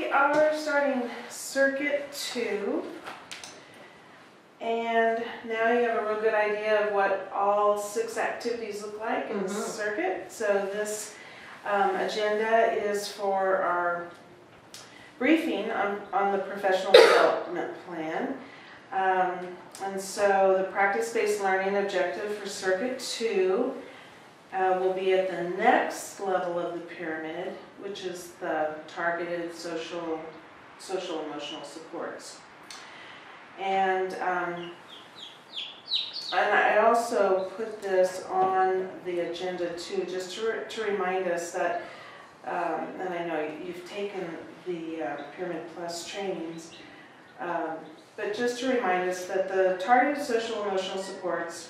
We are starting Circuit 2, and now you have a real good idea of what all 6 activities look like in the circuit. So this agenda is for our briefing on the professional development plan. And so the practice-based learning objective for Circuit 2 will be at the next level of the pyramid, which is the targeted social emotional supports. And I also put this on the agenda too, just to remind us that, and I know you've taken the Pyramid Plus trainings, but just to remind us that the targeted social emotional supports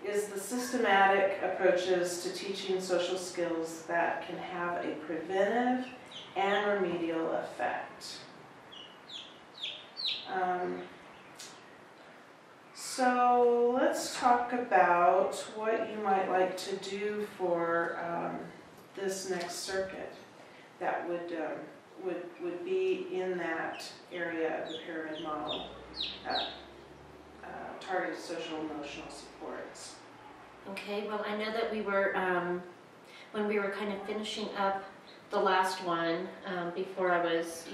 is the systematic approaches to teaching social skills that can have a preventive and remedial effect. So let's talk about what you might like to do for this next circuit that would be in that area of the pyramid model. Targeted social emotional supports. Okay, well, I know that we were, when we were kind of finishing up the last one, before I was,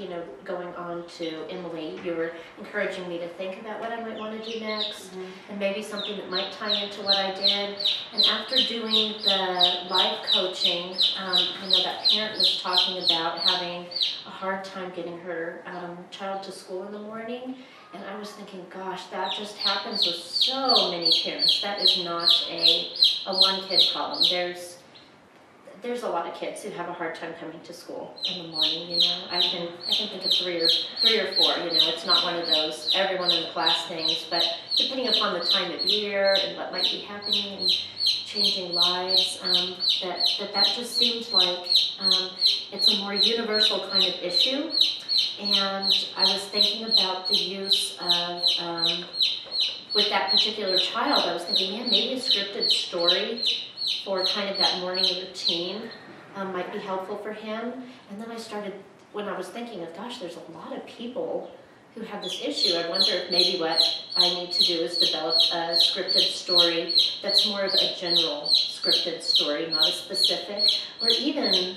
going on to Emily, you were encouraging me to think about what I might want to do next, and maybe something that might tie into what I did. And after doing the live coaching, I know that parent was talking about having a hard time getting her child to school in the morning. And I was thinking, gosh, that just happens with so many parents. That is not a one-kid problem. There's a lot of kids who have a hard time coming to school in the morning. I can think of three or four. It's not one of those everyone in the class things, but depending upon the time of year and what might be happening and changing lives, that just seems like it's a more universal kind of issue. And I was thinking about the use of, with that particular child, I was thinking, man, maybe a scripted story for kind of that morning routine might be helpful for him. And then I started, when I was thinking of, gosh, there's a lot of people who have this issue. I wonder if maybe what I need to do is develop a scripted story that's more of a general scripted story, not a specific, or even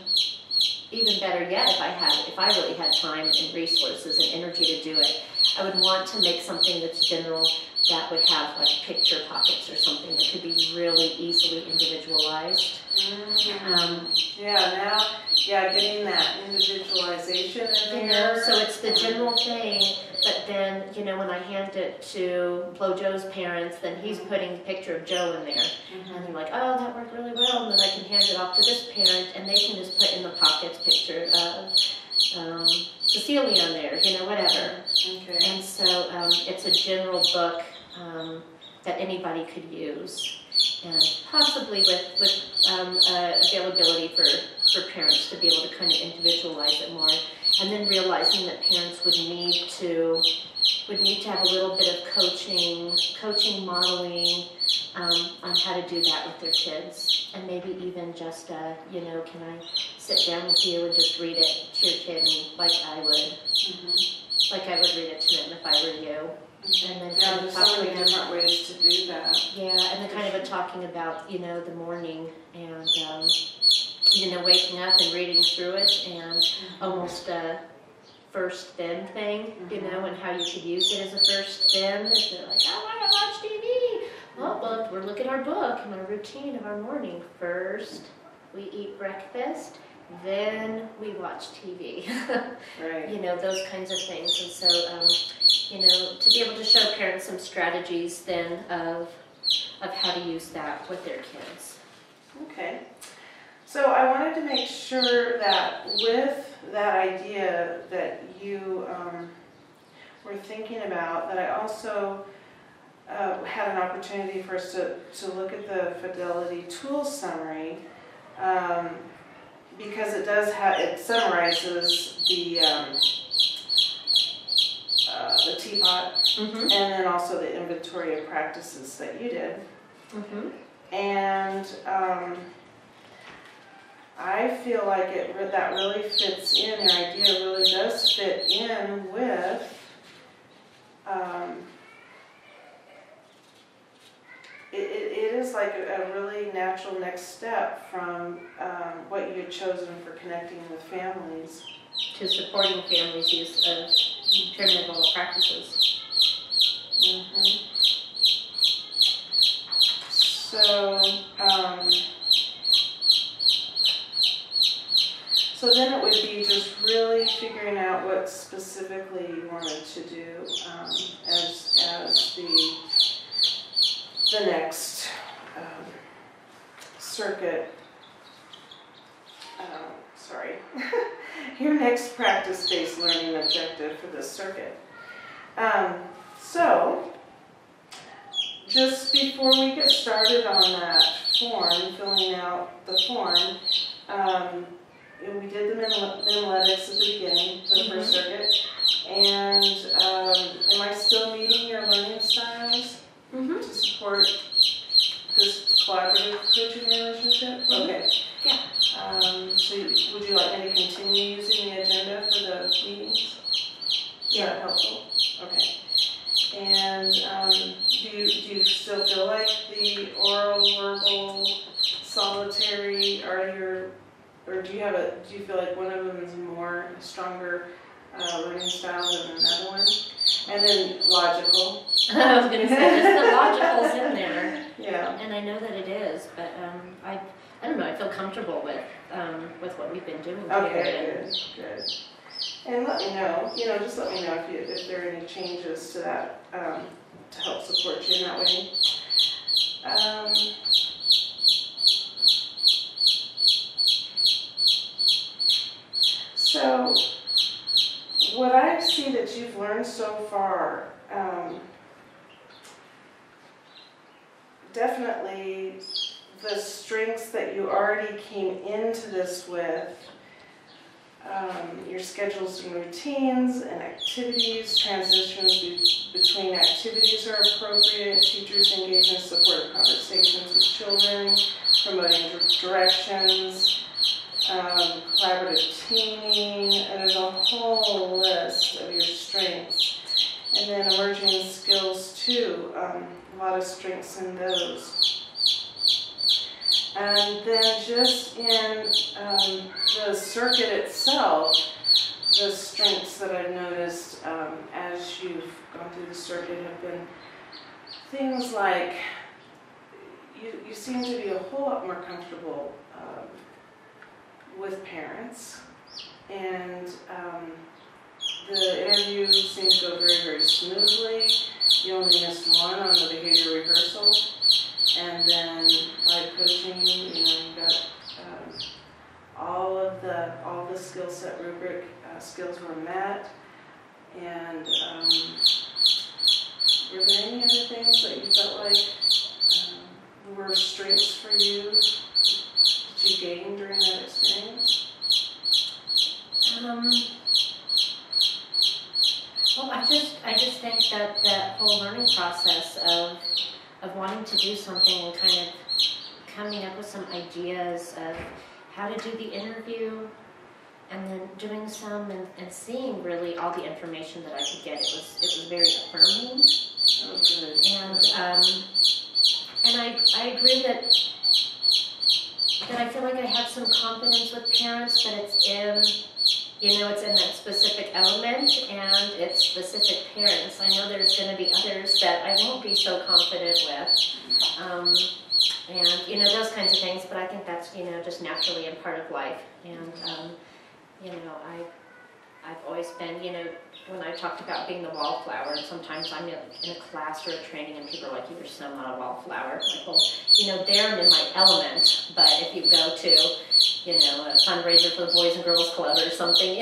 better yet, if I really had time and resources and energy to do it, I would want to make something that's general that would have like picture pockets or something that could be really easily individualized. Getting that individualization in there. So it's the general thing, but then, when I hand it to Flo Joe's parents, then he's putting a picture of Joe in there. And they're like, oh, that worked really well. And then I can hand it off to this parent, and they can just put in the pockets picture of Cecilia on there, whatever. Okay. And so it's a general book that anybody could use. And possibly with availability for parents to be able to kind of individualize it more, and then realizing that parents would need to have a little bit of coaching, modeling on how to do that with their kids, and maybe even just can I sit down with you and just read it to your kid like I would read it to them if I were you. And then kind of so many different ways to do that. Yeah, and then kind of talking about, the morning and, waking up and reading through it and almost a first then thing, and how you could use it as a first then. If they're like, I want to watch TV. Well, we're looking at our book and our routine of our morning. First, we eat breakfast. Then we watch TV. Right. Those kinds of things. And so, to be able to show parents some strategies then of how to use that with their kids. Okay. So I wanted to make sure that with that idea that you were thinking about, that I also had an opportunity for us to look at the Fidelity Tools Summary, because it summarizes the teapot, and then also the inventory of practices that you did. And I feel like that really fits in, your idea really does fit in with it is like a really natural next step from what you had chosen for connecting with families. To supporting families' use of primitive practices. Mm-hmm. So then it would be just really figuring out what specifically you wanted to do as the next circuit. Sorry, your next practice-based learning objective for this circuit. So, just before we get started on that form, filling out the form, we did the mnemoletics at the beginning for the first circuit. And am I still meeting your learning styles to support this collaborative coaching relationship? Okay. Yeah. So would you like me to continue using the agenda for the meetings? Is that helpful? Okay. And do you still feel like the oral, verbal, solitary or do you feel like one of them is more stronger learning style than another one? And then logical. I was going to say, just the logical's in there. Yeah. And I know that it is, but I don't know, I feel comfortable with what we've been doing Okay, good. And let me know, just let me know if there are any changes to that to help support you in that way. So, what I see that you've learned so far, definitely the strengths that you already came into this with, your schedules and routines and activities, transitions between activities are appropriate, teachers engage in supportive conversations with children, promoting directions, collaborative teaming, and there's a whole list of your strengths. And then emerging skills too, a lot of strengths in those. And then just in the circuit itself, the strengths that I've noticed as you've gone through the circuit have been things like you seem to be a whole lot more comfortable with parents, and the interview seemed to go very, very smoothly. You only missed one on the behavior rehearsal, and then by coaching, you got all the skill set rubric skills were met. And were there any other things that you felt like were strengths for you that you gained during that experience? Well, I just think that that whole learning process of wanting to do something and kind of coming up with some ideas of how to do the interview, and then doing some and seeing really all the information that I could get. It was very affirming. Oh, good. And I agree that I feel like I have some confidence with parents that it's in that specific element and it's specific parents. I know there's going to be others that I won't be so confident with. And those kinds of things, but I think that's just naturally a part of life. And I've always been, when I talked about being the wallflower, and sometimes I'm in a class or a training and people are like, you're so not a wallflower. Like, well, there I'm in my element, but if you go to, a fundraiser for the Boys and Girls Club or something,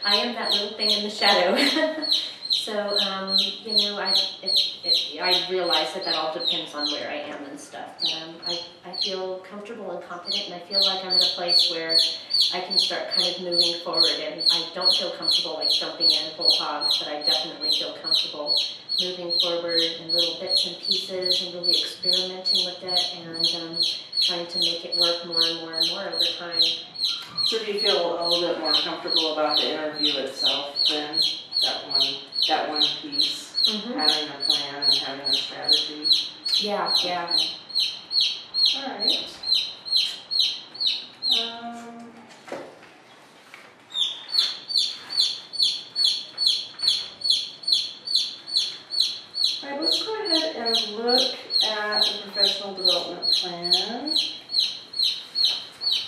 I am that little thing in the shadow. So, I realize that all depends on where I am and stuff. But I feel comfortable and confident, and I feel like I'm in a place where I can start kind of moving forward. And I don't feel comfortable like jumping in whole hog, but I definitely feel comfortable moving forward in little bits and pieces and really experimenting with it and trying to make it work more and more and more over time. So do you feel a little bit more comfortable about the interview itself than that one piece, having a plan and having a strategy? Yeah. All right. All right, let's go ahead and look at the professional development plan.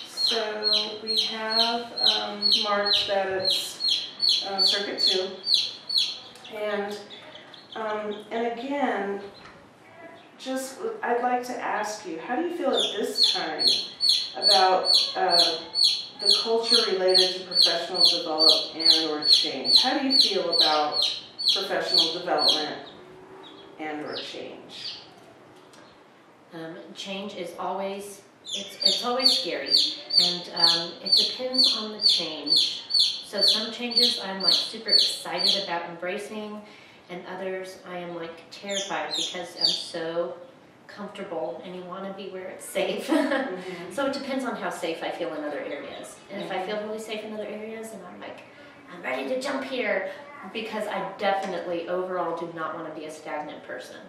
So we have marked that it's Circuit 2. And again, I'd like to ask you, how do you feel at this time about the culture related to professional development and or change? How do you feel about professional development and or change? Change is always, it's always scary, and it depends on the change. So some changes I'm like super excited about embracing, and others I am like terrified because I'm so comfortable and you want to be where it's safe. So it depends on how safe I feel in other areas. And if I feel really safe in other areas, and I'm like, I'm ready to jump here, because I definitely overall do not want to be a stagnant person.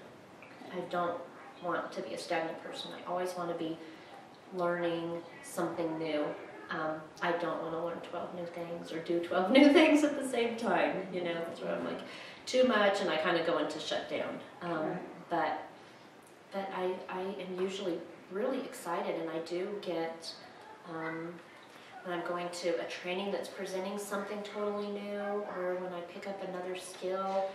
I don't want to be a stagnant person. I always want to be learning something new. I don't want to learn 12 new things or do 12 new things at the same time. That's where I'm like, too much, and I kind of go into shutdown. But I am usually really excited, and I do get, when I'm going to a training that's presenting something totally new, or when I pick up another skill,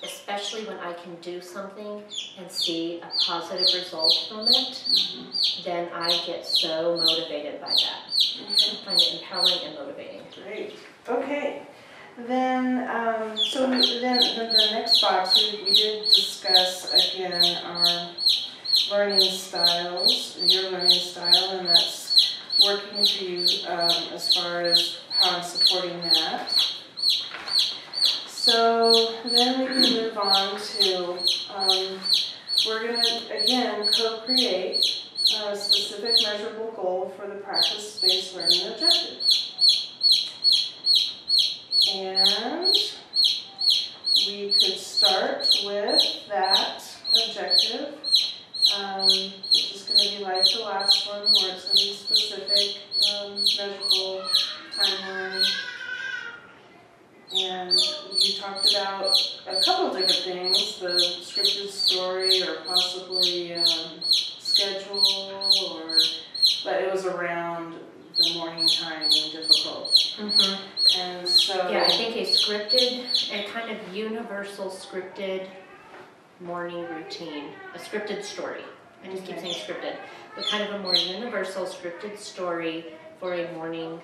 especially when I can do something and see a positive result from it, then I get so motivated by that. I find it empowering and motivating. Great. Okay. Then, then the next box, we did discuss again our learning styles, your learning style, and that's working for you as far as how I'm supporting that. So then we can move on to, we're going to, again, co-create a specific measurable goal for the practice-based learning objective. And we could start with that objective, which is going to be like the last one, where it's going to be specific, measurable, timeline. And you talked about a couple of different things, the scripted story or possibly schedule, but it was around the morning time being difficult. And so... Yeah, I think a kind of universal scripted morning routine, a scripted story. I just keep saying scripted, but kind of a more universal scripted story for a morning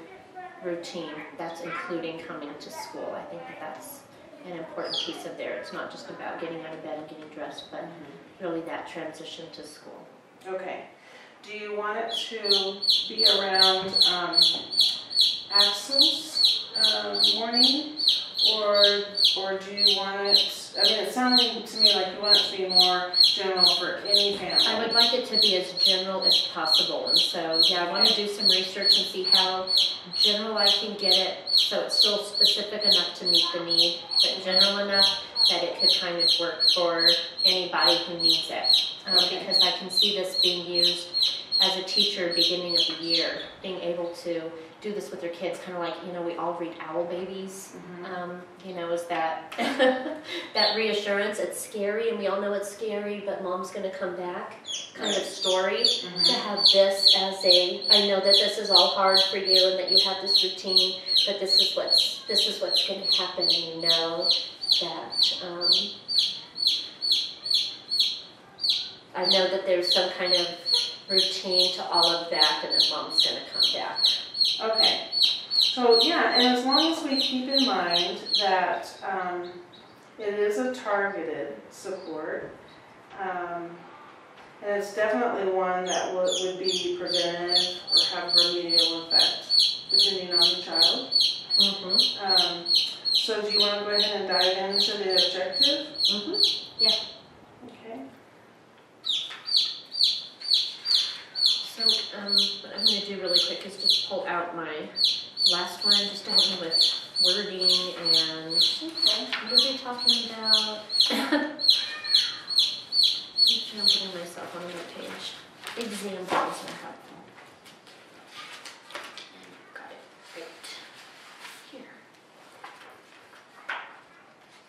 routine. That's including coming to school. I think that's an important piece of there. It's not just about getting out of bed and getting dressed, but really that transition to school. Okay. Do you want it to be around Axel's morning, or do you want it, I mean, it's sounding to me like you want it to be more general for any family. I would like it to be as general as possible, and so, yeah, I want to do some research and see how general I can get it, so it's still specific enough to meet the need, but general enough that it could kind of work for anybody who needs it. Because I can see this being used as a teacher beginning of the year, being able to do this with their kids, kind of like, we all read Owl Babies, is that that reassurance. It's scary, and we all know it's scary, but Mom's going to come back kind of story. To have this as I know that this is all hard for you, and that you have this routine, but this is what's going to happen, and you know that I know that there's some kind of routine to all of that, and that Mom's going to come back. Okay. So yeah, and as long as we keep in mind that it is a targeted support, and it's definitely one that would be preventative or have remedial effect, depending on the child. So do you want to go ahead and dive into the objective? Yeah. Okay. So what I'm going to do really quick is just pull out my last one, just to help me with wording and what are they talking about? Make sure I'm putting myself on the right page. Examples are helpful. Got it right here.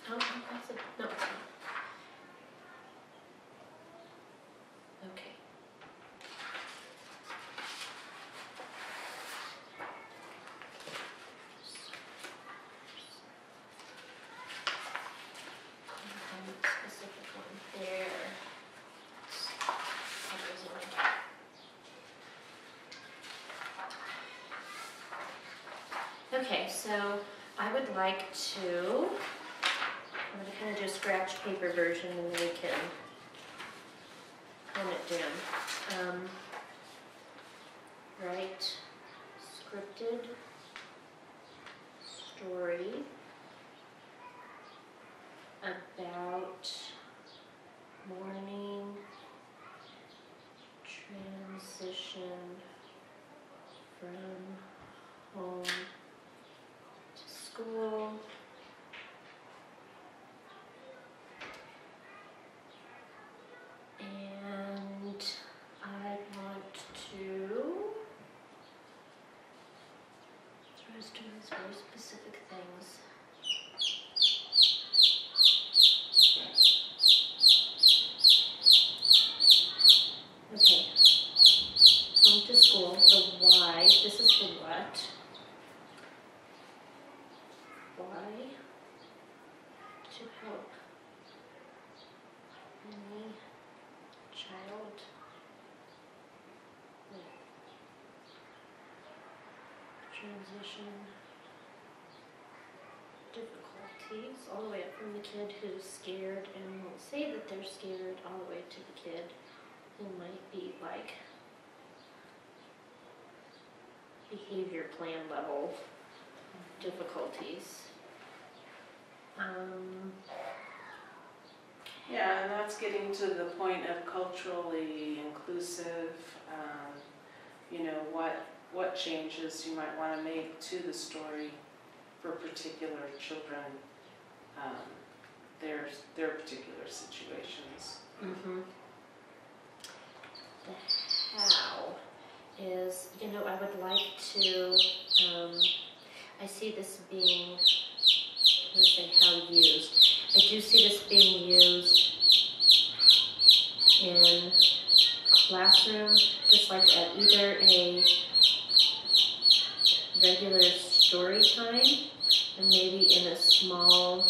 Oh, that's it. No, it's not. Okay. Specific one there. Okay, so I would like to, I'm going to kind of do a scratch paper version and then we can hone it down. Write scripted story about morning transition from home to school. And I want to try to do these very specific things. Okay, home to school, the why, this is the what. Why? To help any child with transition difficulties, all the way up from the kid who's scared and won't say that they're scared, all the way to the kid who might be like behavior plan level difficulties. Yeah, and that's getting to the point of culturally inclusive, you know, what changes you might want to make to the story for particular children, their particular situations. The how is, you know, I would like to, I see this being, let's say how used. I do see this being used in classroom, just like at either a regular story time and maybe in a small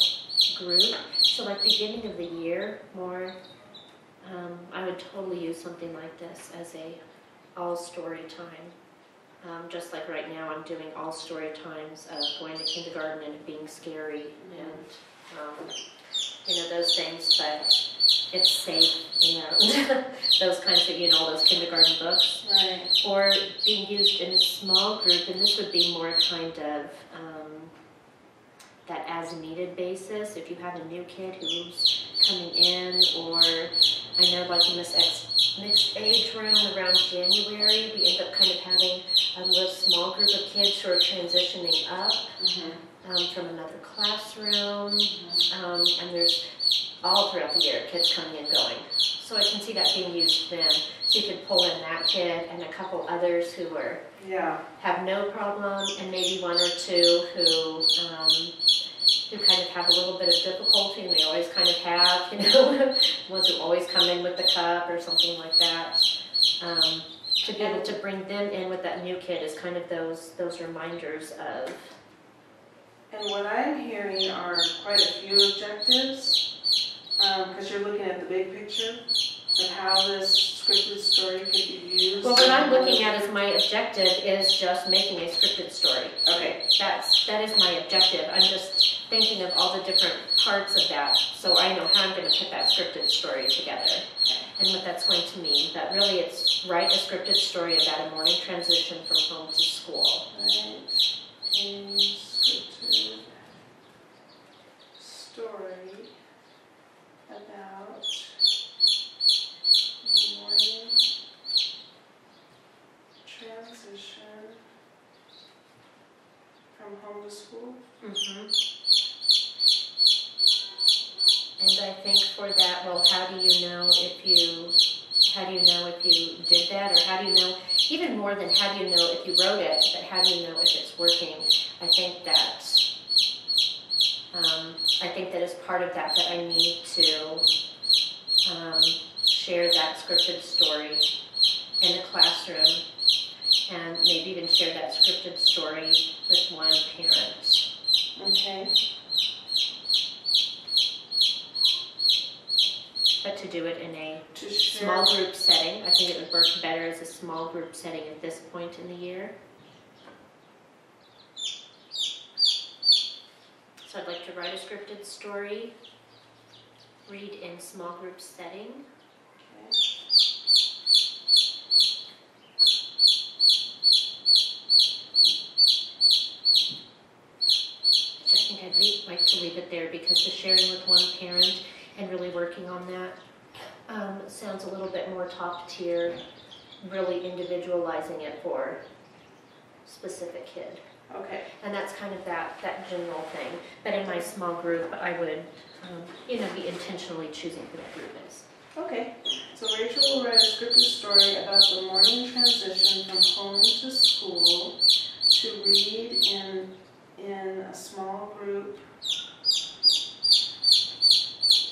group. So like beginning of the year more, I would totally use something like this as a all story time. Just like right now I'm doing all story times of going to kindergarten and it being scary and you know, those things, but it's safe and those kinds of, you know, all those kindergarten books. Right. Or being used in a small group, and this would be more kind of that as needed basis. If you have a new kid who's coming in, or I know like in this mixed age room around January, we end up kind of having a little small group of kids who are transitioning up from another classroom, and there's all throughout the year kids coming and going. So I can see that being used then. So you could pull in that kid and a couple others who are have no problem, and maybe one or two who kind of have a little bit of difficulty, and they always kind of have, you know, ones who always come in with the cup or something like that. To be able to bring them in with that new kid is kind of those reminders of. And what I'm hearing are quite a few objectives, because you're looking at the big picture. of how this scripted story could be used? Well, what I'm looking at as my objective is just making a scripted story. Okay. That is my objective. I'm just thinking of all the different parts of that, so I know how I'm going to put that scripted story together and what that's going to mean. That really it's write a scripted story about a morning transition from home to school. Right. A scripted story about morning transition from home to school. Mm-hmm. And I think for that, well, how do you know if you did that, or how do you know, even more than how do you know if you wrote it, but how do you know if it's working? I think that is part of that I need to share that scripted story in the classroom, and maybe even share that scripted story with one parent. Okay. But to do it in a To share. small group setting. I think it would work better as a small group setting at this point in the year. So I'd like to write a scripted story, read in small group setting. Okay. Which I think I'd like to leave it there, because the sharing with one parent and really working on that sounds a little bit more top tier, really individualizing it for a specific kid. Okay. And that's kind of that general thing. But in my small group, I would, be intentionally choosing who that group is. Okay. So Rachel will write a scripted story about the morning transition from home to school to read in a small group.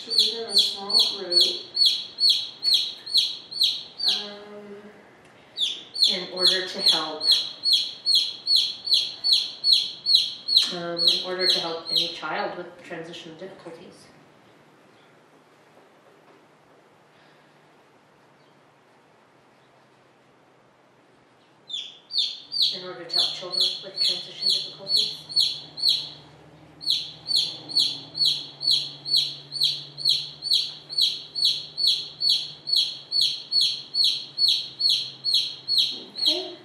To read in a small group. In order to help any child with transitional difficulties. In order to help children with transition difficulties. Okay.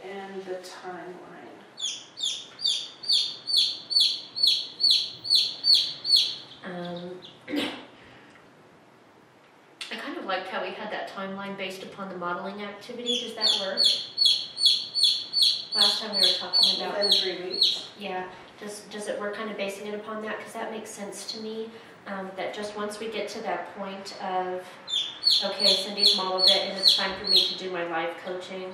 And the timeline. I kind of liked how we had that timeline based upon the modeling activity. Does that work? Last time we were talking about... Within 3 weeks. Yeah. Does it work kind of basing it upon that? Because that makes sense to me. That just once we get to that point of, okay, Cindy's modeled it and it's time for me to do my live coaching,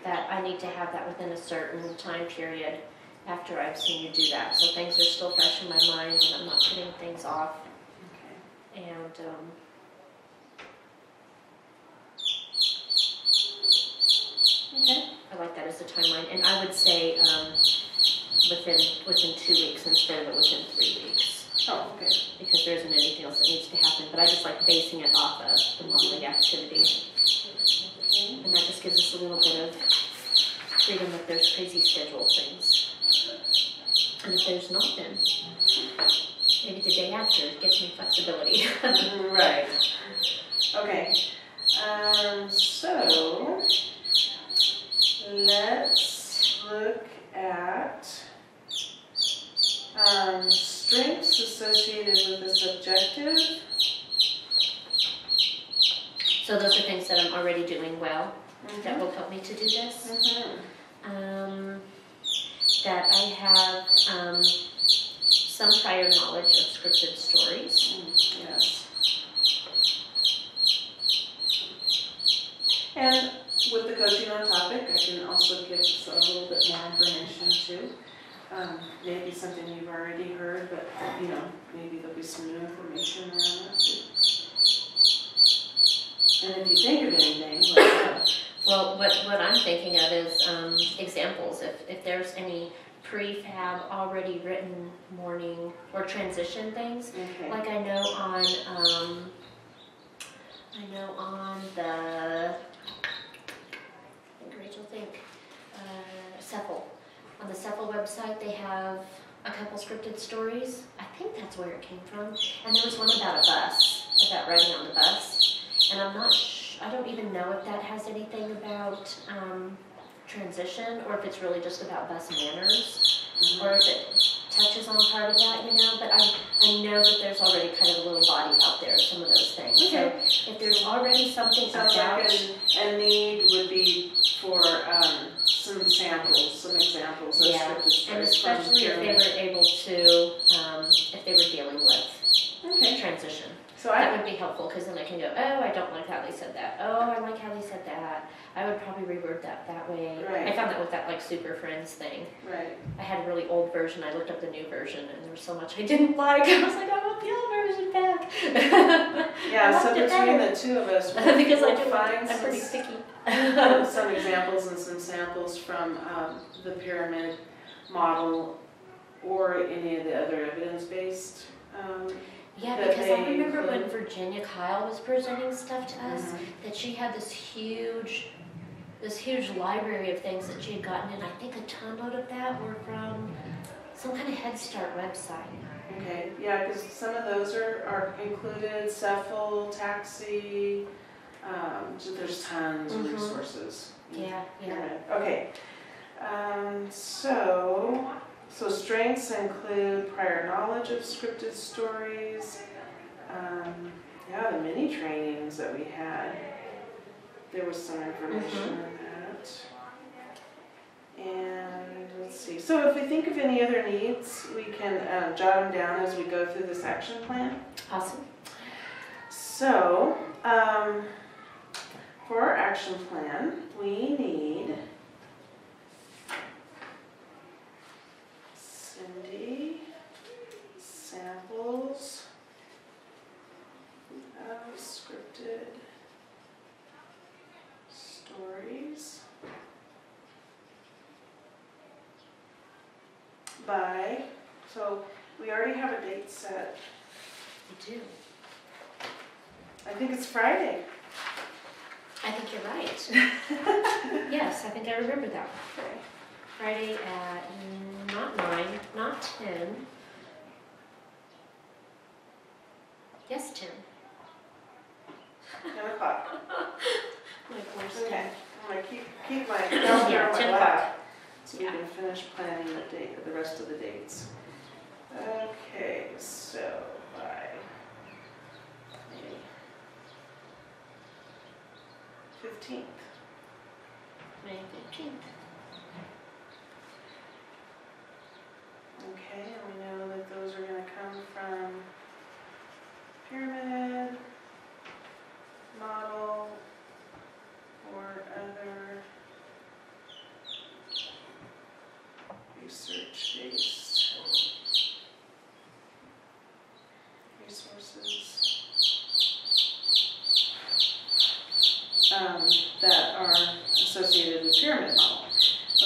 that I need to have that within a certain time period after I've seen you do that. So things are still fresh in my mind and I'm not putting things off. Okay. And Okay. I like that as a timeline. And I would say within 2 weeks instead of within 3 weeks. Oh, okay. Because there isn't anything else that needs to happen. But I just like basing it off of the modeling activity. Okay. And that just gives us a little bit of freedom if there's crazy schedule things. And if there's not, then maybe the day after gives me flexibility. Right. Okay. So let's look at strengths associated with this objective. So those are things that I'm already doing well that will help me to do this. That I have some prior knowledge of scripted stories. Yes. And with the coaching on topic, I can also give us a little bit more information too. Maybe something you've already heard, but maybe there'll be some new information around that too. And if you think of anything, let me know. Well, what I'm thinking of is examples. If there's any prefab, already written morning or transition things. Okay. Like I know on the, I think Rachel Cephal. On the Cephal website, they have a couple scripted stories. I think that's where it came from. And there was one about a bus, about riding on the bus. And I'm not I don't even know if that has anything about transition, or if it's really just about bus manners, or if it touches on part of that, you know. But I know that there's already kind of a little body out there of some of those things. Okay. So if there's already something Sounds about like a need would be for some samples, some examples of scripted stories. And especially if they were able to, if they were dealing with transition. So that would be helpful, because then I can go, oh, I don't like how they said that. Oh, I like how they said that. I would probably reword that way. Right. I found that with that like Super Friends thing. Right. I had a really old version. I looked up the new version, and there was so much I didn't like. I was like, I want the old version back. Yeah, so between the two of us, because we'll I'm pretty picky. some examples and some samples from the pyramid model or any of the other evidence-based. Yeah, because I remember when Virginia Kyle was presenting stuff to us, that she had this huge library of things that she had gotten, and I think a ton load of that were from some kind of Head Start website. Okay, yeah, because some of those are included, Cephal, Taxi, so there's tons of resources. Yeah. Okay, so strengths include prior knowledge of scripted stories. The mini trainings that we had, there was some information on that. And let's see, so if we think of any other needs, we can jot them down as we go through this action plan. Awesome. So, for our action plan, we need Cindy, samples of scripted stories by, so we already have a date set. We do. I think it's Friday. I think you're right. Yes, I think I remember that. Okay. Friday at not 9, not 10. Yes, 10. 10 o'clock. Like, where's Okay. 10? I'm going to keep my calendar on my 10 lap so we Yeah. can finish planning the rest of the dates. Okay, so by May 15th. May 15th. Okay, and we know that those are going to come from pyramid, model, or other research-based resources that are associated with pyramid model.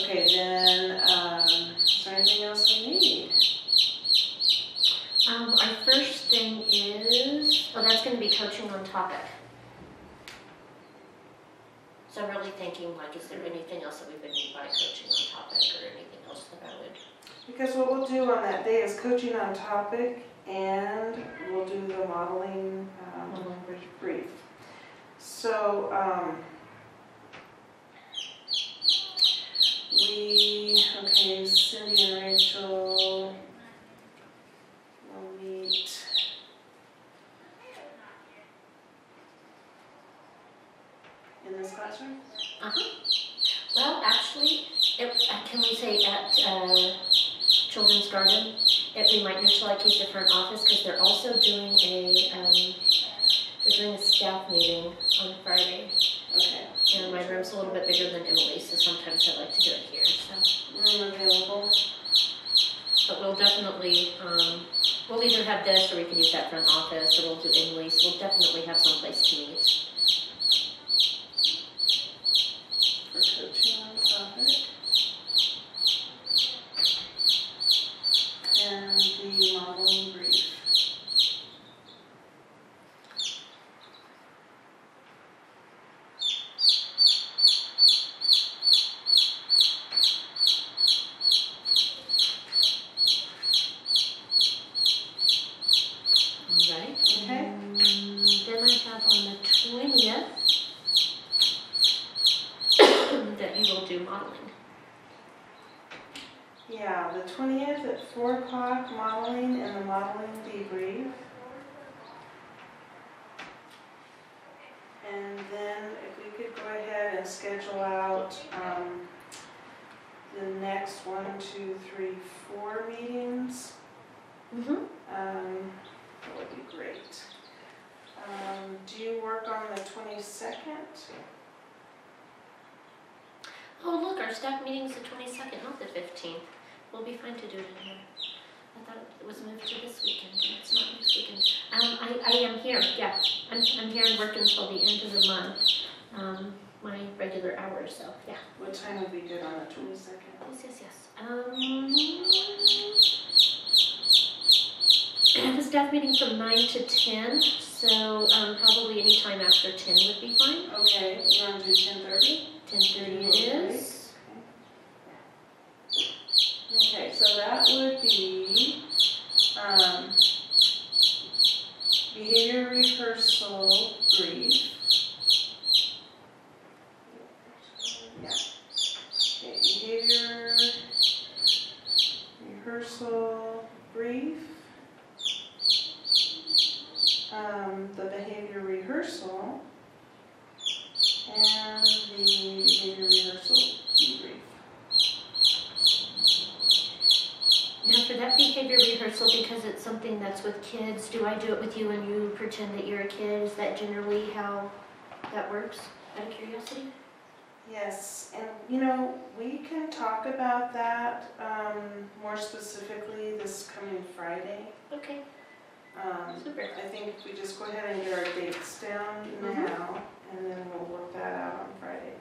Okay, then is there anything else we need? Our first thing is, that's going to be coaching on topic. So I'm really thinking, like, is there anything else that we would need by coaching on topic, or anything else that I would? Because what we'll do on that day is coaching on topic, and we'll do the modeling brief. So Cindy and Rachel will meet in this classroom? Well, actually, can we say at Children's Garden? We might need to like use a different office, because they're also doing a staff meeting on Friday. Okay. And my room's a little bit bigger than Emily's, so sometimes I like to do it here. So. Room available. But we'll definitely, we'll either have this, or we can use that front office, or we'll do Emily's. We'll definitely have some place to meet. For coaching on topic. have on the 20th that you will do modeling. Yeah, the 20th at 4 o'clock, modeling and the modeling debrief. And then if we could go ahead and schedule out the next 1, 2, 3, 4 meetings, that would be great. Do you work on the 22nd? Oh, look, our staff meeting's the 22nd, not the 15th. We'll be fine to do it in here. I thought it was moved to this weekend, but it's not next weekend. I am here, yeah. I'm here and working until the end of the month. My regular hours, so yeah. What time would be good on the 22nd? Yes. I have a staff meeting from 9 to 10, so probably any time after 10 would be fine. Okay, you want to do 10:30? 10:30 it is. Okay, so that would be behavior rehearsal brief. Yeah. Okay, behavior rehearsal brief. The behavior rehearsal and the behavior rehearsal debrief. Now for that behavior rehearsal, because it's something that's with kids, do I do it with you and you pretend that you're a kid? Is that generally how that works, out of curiosity? Yes, and you know, we can talk about that more specifically this coming Friday. Okay. Super. I think if we just go ahead and get our dates down now, and then we'll work that out on Friday.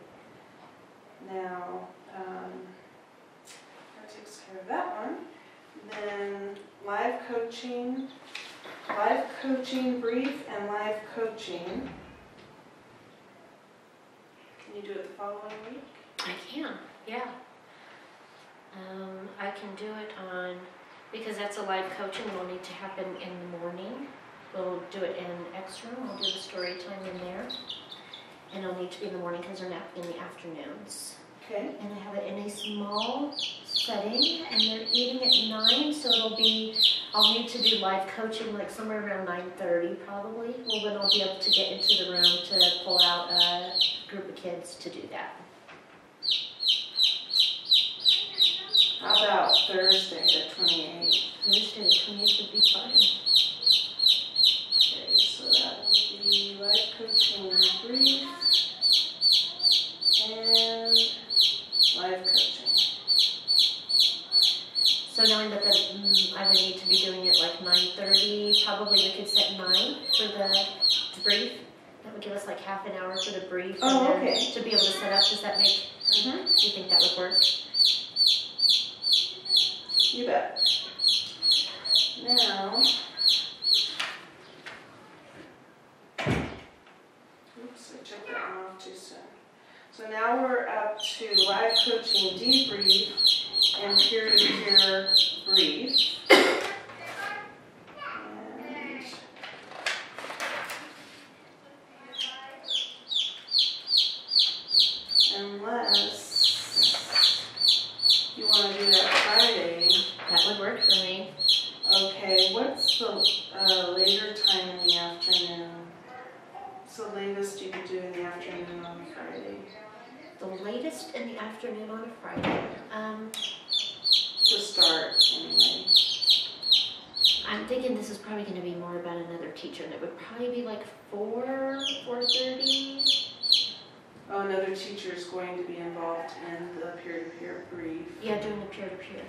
Now, that takes care of that one. Then live coaching brief and live coaching. Can you do it the following week? I can, yeah. I can do it on, because that's a live coaching, it'll need to happen in the morning. We'll do it in X room, we'll do the story time in there. And it'll need to be in the morning because they're napping in the afternoons. Okay. And I have it in a small setting, and they're eating at 9, so I'll need to do live coaching like somewhere around 9:30 probably. Well, then I'll be able to get into the room to pull out a group of kids to do that. How about Thursday, the 28th? Thursday the 20th would be fine. Okay, so that will be live coaching brief and live coaching. So knowing that I would need to be doing it like 9:30, probably we could set 9 for the brief. That would give us like half an hour for the brief. Oh, and then okay. to be able to set up, does that make, do you think that would work? You bet. Now, oops, I checked that one off too soon. So now we're up to live coaching debrief and peer-to-peer brief. And unless you want to do that Friday. That would work for me. Okay, what's the later time in the afternoon? What's the latest you could do in the afternoon on Friday? The latest in the afternoon on a Friday. To start, anyway. I'm thinking this is probably going to be more about another teacher, and it would probably be like 4:30. Oh, another teacher is going to be involved in the peer-to-peer brief. Yeah, doing the peer-to-peer.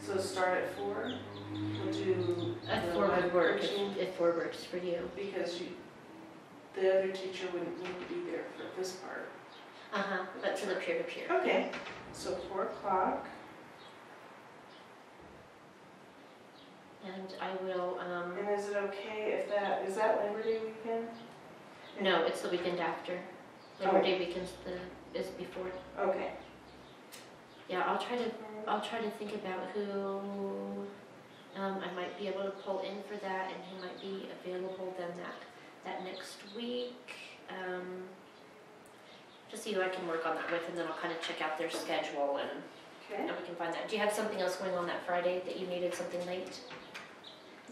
So start at 4? We'll do At the 4 would live work coaching, if 4 works for you. because the other teacher wouldn't need to be there for this part. But to the peer-to-peer. Okay, so 4 o'clock. And I will, And is it okay if is that Labor Day weekend? no, it's the weekend after. Labor Day weekend's is before. Okay. Yeah, I'll try to think about who I might be able to pull in for that and who might be available then that see who I can work on that with, and then I'll kind of check out their schedule and Okay. we can find that. Do you have something else going on that Friday that you needed something late?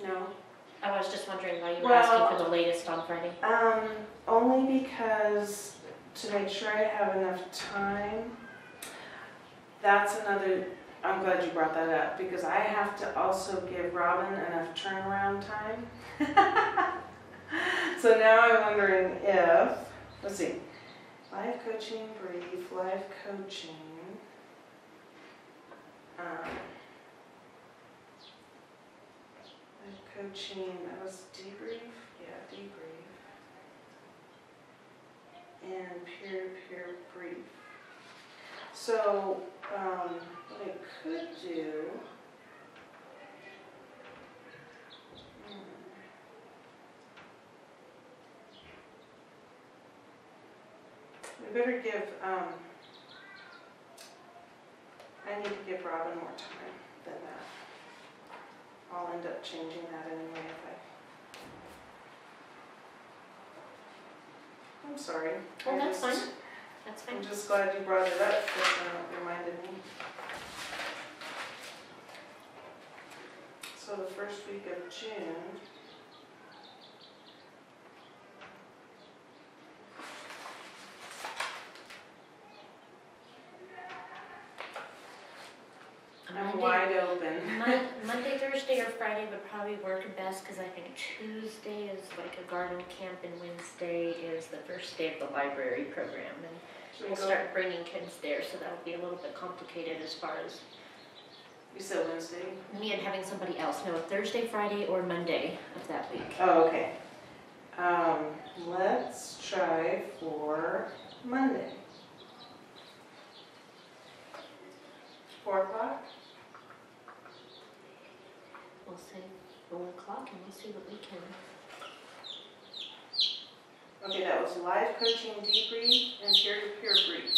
No. I was just wondering why you were Well, asking for the latest on Friday. Only because to make sure I have enough time. That's another, I'm glad you brought that up, because I have to also give Robin enough turnaround time. So now I'm wondering if, let's see, live coaching, brief, live coaching. Live coaching, that was debrief? Yeah, debrief. And peer-to-peer brief. So, what I could do, we better give, I need to give Robin more time than that. I'll end up changing that anyway if I'm sorry. Well, that's fine. That's fine. I'm just glad you brought it up because it reminded me. So the first week of June. I'm wide open. Monday, Thursday, or Friday would probably work best because I think Tuesday is like a garden camp and Wednesday is the first day of the library program. And we'll start bringing kids there, so that'll be a little bit complicated as far as You said Wednesday? me and having somebody else. No, Thursday, Friday, or Monday of that week. Oh, okay. Let's try for Monday. 4 o'clock? We'll say 4 o'clock and we'll see what we can. Okay, that was live coaching debrief and peer-to-peer brief.